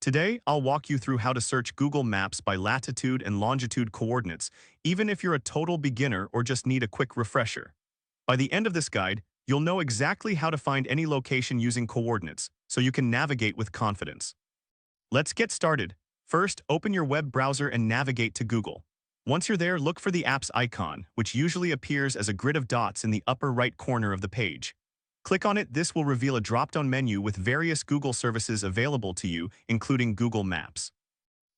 Today, I'll walk you through how to search Google Maps by latitude and longitude coordinates, even if you're a total beginner or just need a quick refresher. By the end of this guide, you'll know exactly how to find any location using coordinates, so you can navigate with confidence. Let's get started. First, open your web browser and navigate to Google. Once you're there, look for the app's icon, which usually appears as a grid of dots in the upper right corner of the page. Click on it. This will reveal a drop-down menu with various Google services available to you, including Google Maps.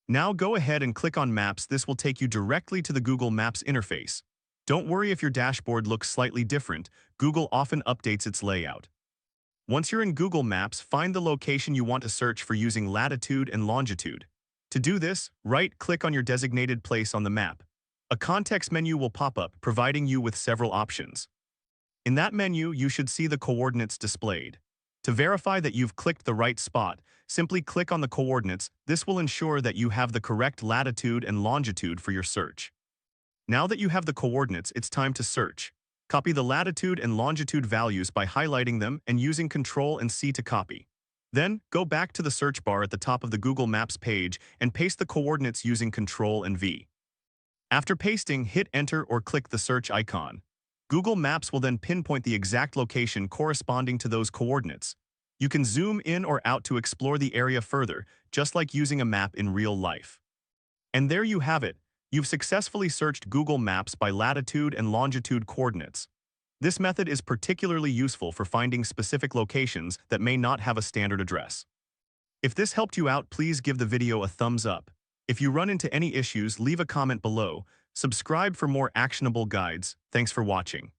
Now go ahead and click on Maps. This will take you directly to the Google Maps interface. Don't worry if your dashboard looks slightly different. Google often updates its layout. Once you're in Google Maps, find the location you want to search for using latitude and longitude. To do this, right-click on your designated place on the map. A context menu will pop up, providing you with several options. In that menu, you should see the coordinates displayed. To verify that you've clicked the right spot, simply click on the coordinates. This will ensure that you have the correct latitude and longitude for your search. Now that you have the coordinates, it's time to search. Copy the latitude and longitude values by highlighting them and using Ctrl and C to copy. Then, go back to the search bar at the top of the Google Maps page and paste the coordinates using Ctrl and V. After pasting, hit Enter or click the search icon. Google Maps will then pinpoint the exact location corresponding to those coordinates. You can zoom in or out to explore the area further, just like using a map in real life. And there you have it. You've successfully searched Google Maps by latitude and longitude coordinates. This method is particularly useful for finding specific locations that may not have a standard address. If this helped you out, please give the video a thumbs up. If you run into any issues, leave a comment below. Subscribe for more actionable guides. Thanks for watching.